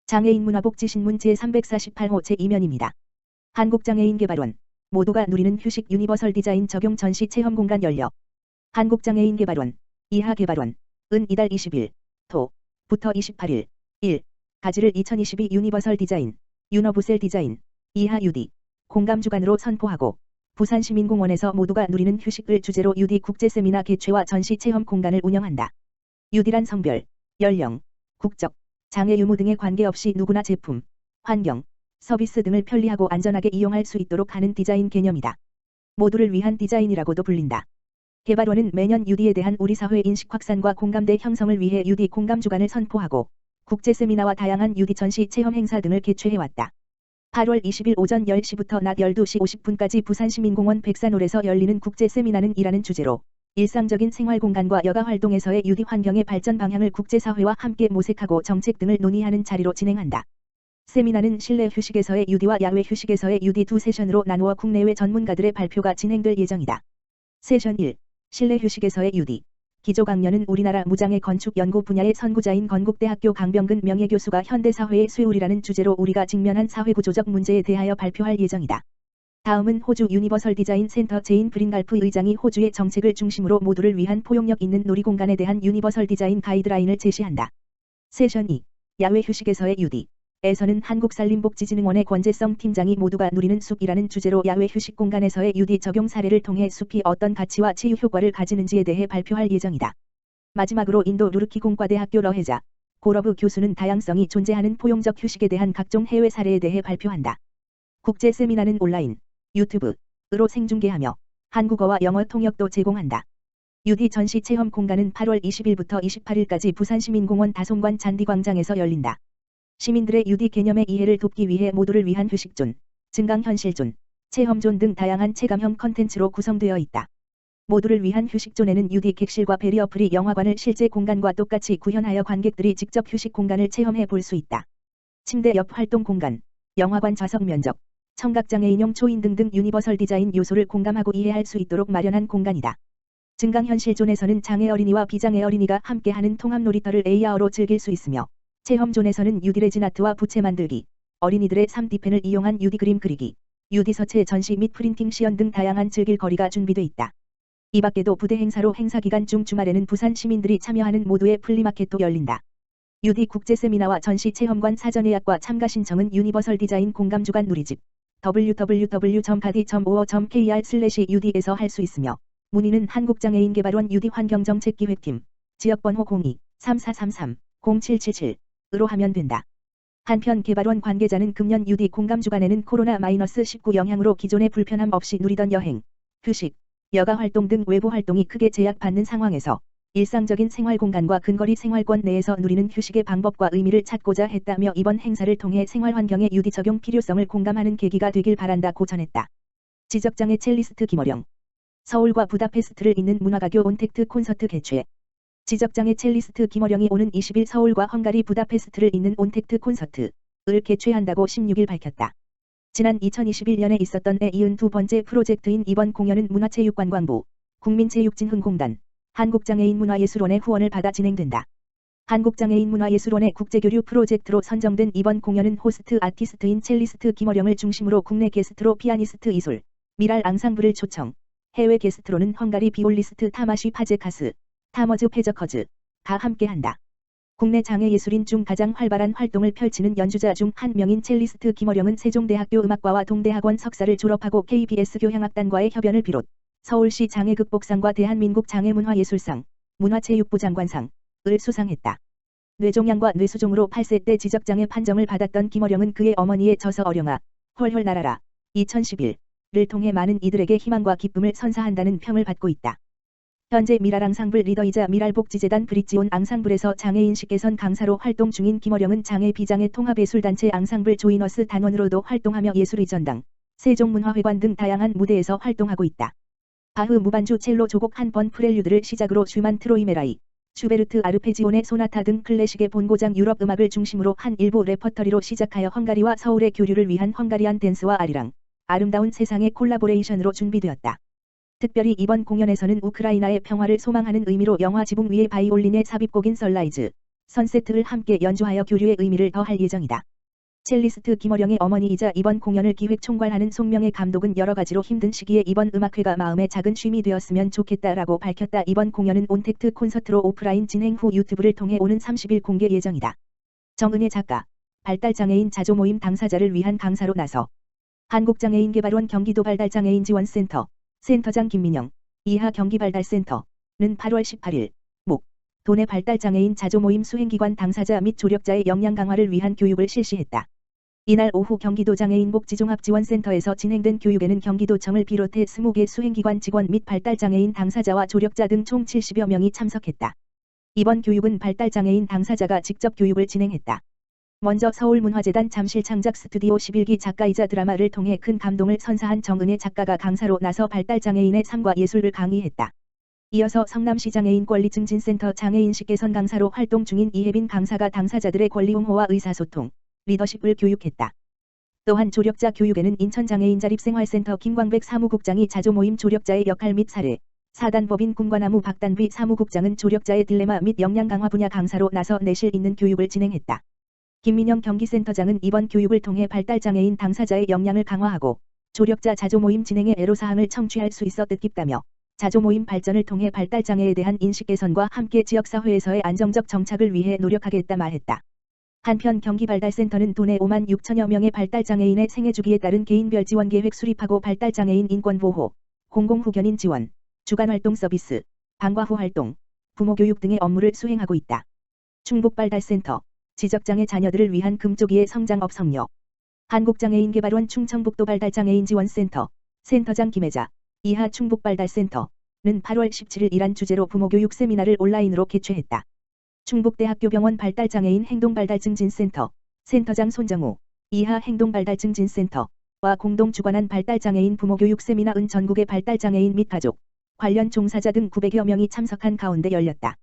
장애인 문화복지신문 제348호 제2면입니다. 한국장애인개발원. 모두가 누리는 휴식 유니버설 디자인 적용 전시 체험 공간 열려. 한국장애인개발원. 이하개발원. 은 이달 20일. 토.부터 28일. 1. 가지를 2022 유니버설 디자인. 유너브셀 디자인. 이하 UD. 공감 주간으로 선포하고. 부산시민공원에서 모두가 누리는 휴식을 주제로 UD 국제세미나 개최와 전시 체험 공간을 운영한다. UD란 성별, 연령, 국적, 장애 유무 등에 관계없이 누구나 제품, 환경, 서비스 등을 편리하고 안전하게 이용할 수 있도록 하는 디자인 개념이다. 모두를 위한 디자인이라고도 불린다. 개발원은 매년 UD에 대한 우리 사회 인식 확산과 공감대 형성을 위해 UD 공감 주간을 선포하고 국제 세미나와 다양한 UD 전시 체험 행사 등을 개최해왔다. 8월 20일 오전 10시부터 낮 12시 50분까지 부산시민공원 백산홀에서 열리는 국제 세미나는 이라는 주제로 일상적인 생활 공간과 여가 활동에서의 UD 환경의 발전 방향을 국제사회와 함께 모색하고 정책 등을 논의하는 자리로 진행한다. 세미나는 실내 휴식에서의 UD와 야외 휴식에서의 UD 두 세션으로 나누어 국내외 전문가들의 발표가 진행될 예정이다. 세션 1. 실내 휴식에서의 UD. 기조 강연은 우리나라 무장애 건축 연구 분야의 선구자인 건국대학교 강병근 명예교수가 현대사회의 쇠울이라는 주제로 우리가 직면한 사회구조적 문제에 대하여 발표할 예정이다. 다음은 호주 유니버설 디자인 센터 제인 브링갈프 의장이 호주의 정책을 중심으로 모두를 위한 포용력 있는 놀이공간에 대한 유니버설 디자인 가이드라인을 제시한다. 세션 2. 야외 휴식에서의 UD. 에서는 한국산림복지진흥원의 권재성 팀장이 모두가 누리는 숲이라는 주제로 야외 휴식 공간에서의 UD 적용 사례를 통해 숲이 어떤 가치와 치유 효과를 가지는지에 대해 발표할 예정이다. 마지막으로 인도 루르키 공과대학교 러헤자 고러브 교수는 다양성이 존재하는 포용적 휴식에 대한 각종 해외 사례에 대해 발표한다. 국제 세미나는 온라인, 유튜브으로 생중계하며 한국어와 영어 통역도 제공한다. UD 전시 체험 공간은 8월 20일부터 28일까지 부산시민공원 다솜관 잔디광장에서 열린다. 시민들의 UD 개념의 이해를 돕기 위해 모두를 위한 휴식존, 증강현실존, 체험존 등 다양한 체감형 컨텐츠로 구성되어 있다. 모두를 위한 휴식존에는 UD 객실과 베리어 프리 영화관을 실제 공간과 똑같이 구현하여 관객들이 직접 휴식 공간을 체험해 볼 수 있다. 침대 옆 활동 공간, 영화관 좌석 면적, 청각장애인용 초인 등등 유니버설 디자인 요소를 공감하고 이해할 수 있도록 마련한 공간이다. 증강현실존에서는 장애 어린이와 비장애 어린이가 함께하는 통합 놀이터를 AR로 즐길 수 있으며 체험존에서는 UD 레진 아트와 부채 만들기, 어린이들의 3D 펜을 이용한 UD 그림 그리기, UD 서체 전시 및 프린팅 시연 등 다양한 즐길 거리가 준비돼 있다. 이 밖에도 부대 행사로 행사 기간 중 주말에는 부산 시민들이 참여하는 모두의 플리마켓도 열린다. UD 국제 세미나와 전시 체험관 사전 예약과 참가 신청은 유니버설 디자인 공감 주간 누리집 www.gadi.co.kr/ud에서 할 수 있으며 문의는 한국장애인개발원 UD 환경정책기획팀 지역번호 02-3433-0777으로 하면 된다. 한편 개발원 관계자는 금년 UD 공감 주간에는 코로나-19 영향으로 기존의 불편함 없이 누리던 여행, 휴식, 여가 활동 등 외부 활동이 크게 제약받는 상황에서 일상적인 생활 공간과 근거리 생활권 내에서 누리는 휴식의 방법과 의미를 찾고자 했다며 이번 행사를 통해 생활 환경의 UD 적용 필요성을 공감하는 계기가 되길 바란다고 전했다. 지적장애 첼리스트 김어령. 서울과 부다페스트를 잇는 문화가교 온택트 콘서트 개최. 지적장애 첼리스트 김어령이 오는 20일 서울과 헝가리 부다페스트를 잇는 온택트 콘서트를 개최한다고 16일 밝혔다. 지난 2021년에 있었던 에 이은 두 번째 프로젝트인 이번 공연은 문화체육관광부, 국민체육진흥공단, 한국장애인문화예술원의 후원을 받아 진행된다. 한국장애인문화예술원의 국제교류 프로젝트로 선정된 이번 공연은 호스트 아티스트인 첼리스트 김어령을 중심으로 국내 게스트로 피아니스트 이솔, 미랄 앙상블을 초청, 해외 게스트로는 헝가리 비올리스트 타마시 파제카스, 타머즈 페저커즈가 함께한다. 국내 장애예술인 중 가장 활발한 활동을 펼치는 연주자 중 한 명인 첼리스트 김어령은 세종대학교 음악과와 동대학원 석사를 졸업하고 KBS 교향악단과의 협연을 비롯 서울시 장애극복상과 대한민국 장애문화예술상, 문화체육부 장관상을 수상했다. 뇌종양과 뇌수종으로 8세 때 지적장애 판정을 받았던 김어령은 그의 어머니의 저서 어령아, 헐헐 날아라, 2011를 통해 많은 이들에게 희망과 기쁨을 선사한다는 평을 받고 있다. 현재 미랄 앙상블 리더이자 미랄복지재단 브릿지온 앙상블에서 장애인식 개선 강사로 활동 중인 김어령은 장애 비장애 통합예술단체 앙상블 조이너스 단원으로도 활동하며 예술의 전당, 세종문화회관 등 다양한 무대에서 활동하고 있다. 바흐 무반주 첼로 조곡 한 번 프렐류드를 시작으로 슈만 트로이메라이, 슈베르트 아르페지온의 소나타 등 클래식의 본고장 유럽 음악을 중심으로 한 일부 레퍼터리로 시작하여 헝가리와 서울의 교류를 위한 헝가리안 댄스와 아리랑, 아름다운 세상의 콜라보레이션으로 준비되었다. 특별히 이번 공연에서는 우크라이나의 평화를 소망하는 의미로 영화 지붕 위의 바이올린의 삽입곡인 선라이즈, 선세트를 함께 연주하여 교류의 의미를 더할 예정이다. 첼리스트 김어령의 어머니이자 이번 공연을 기획 총괄하는 송명의 감독은 여러 가지로 힘든 시기에 이번 음악회가 마음의 작은 쉼이 되었으면 좋겠다라고 밝혔다. 이번 공연은 온택트 콘서트로 오프라인 진행 후 유튜브를 통해 오는 30일 공개 예정이다. 정은혜 작가, 발달장애인 자조모임 당사자를 위한 강사로 나서 한국장애인개발원 경기도 발달장애인지원센터 센터장 김민영, 이하 경기발달센터는 8월 18일 목 도내 발달장애인 자조모임 수행기관 당사자 및 조력자의 역량 강화를 위한 교육을 실시했다. 이날 오후 경기도 장애인복지종합지원센터에서 진행된 교육에는 경기도청을 비롯해 20개 수행기관 직원 및 발달장애인 당사자와 조력자 등 총 70여 명이 참석했다. 이번 교육은 발달장애인 당사자가 직접 교육을 진행했다. 먼저 서울문화재단 잠실창작 스튜디오 11기 작가이자 드라마를 통해 큰 감동을 선사한 정은혜 작가가 강사로 나서 발달장애인의 삶과 예술을 강의했다. 이어서 성남시 장애인권리증진센터 장애인식 개선 강사로 활동 중인 이혜빈 강사가 당사자들의 권리 옹호와 의사소통, 리더십을 교육했다. 또한 조력자 교육에는 인천장애인자립생활센터 김광백 사무국장이 자조모임 조력자의 역할 및 사례, 사단법인 군관나무 박단비 사무국장은 조력자의 딜레마 및 역량 강화 분야 강사로 나서 내실 있는 교육을 진행했다. 김민영 경기센터장은 이번 교육을 통해 발달장애인 당사자의 역량을 강화하고 조력자 자조모임 진행에 애로사항을 청취할 수 있어 뜻깊다며 자조모임 발전을 통해 발달장애에 대한 인식 개선과 함께 지역사회에서의 안정적 정착을 위해 노력하겠다 말했다. 한편 경기발달센터는 도내 5만 6천여 명의 발달장애인의 생애주기에 따른 개인별 지원계획 수립하고 발달장애인 인권보호, 공공후견인 지원, 주간활동 서비스, 방과후 활동, 부모교육 등의 업무를 수행하고 있다. 충북발달센터, 지적장애 자녀들을 위한 금쪽이의 성장업 성역, 한국장애인개발원 충청북도발달장애인지원센터, 센터장 김혜자, 이하 충북발달센터는 8월 17일 이란 주제로 부모교육 세미나를 온라인으로 개최했다. 충북대학교병원 발달장애인 행동발달증진센터, 센터장 손정우, 이하 행동발달증진센터와 공동 주관한 발달장애인 부모교육 세미나은 전국의 발달장애인 및 가족, 관련 종사자 등 900여 명이 참석한 가운데 열렸다.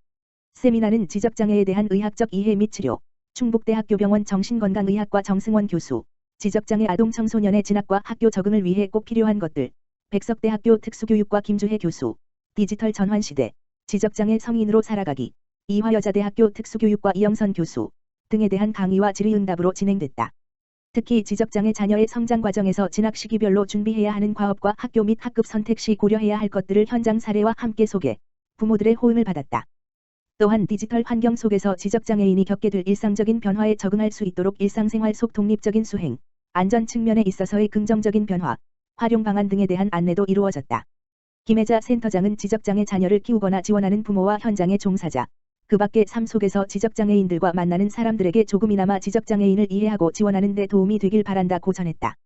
세미나는 지적장애에 대한 의학적 이해 및 치료, 충북대학교병원 정신건강의학과 정승원 교수, 지적장애 아동 청소년의 진학과 학교 적응을 위해 꼭 필요한 것들, 백석대학교 특수교육과 김주혜 교수, 디지털 전환시대, 지적장애 성인으로 살아가기, 이화여자대학교 특수교육과 이영선 교수 등에 대한 강의와 질의응답으로 진행됐다. 특히 지적장애 자녀의 성장 과정에서 진학 시기별로 준비해야 하는 과업과 학교 및 학급 선택 시 고려해야 할 것들을 현장 사례와 함께 소개, 부모들의 호응을 받았다. 또한 디지털 환경 속에서 지적장애인이 겪게 될 일상적인 변화에 적응할 수 있도록 일상생활 속 독립적인 수행, 안전 측면에 있어서의 긍정적인 변화, 활용 방안 등에 대한 안내도 이루어졌다. 김혜자 센터장은 지적장애 자녀를 키우거나 지원하는 부모와 현장의 종사자, 그 밖의 삶 속에서 지적장애인들과 만나는 사람들에게 조금이나마 지적장애인을 이해하고 지원하는 데 도움이 되길 바란다고 전했다.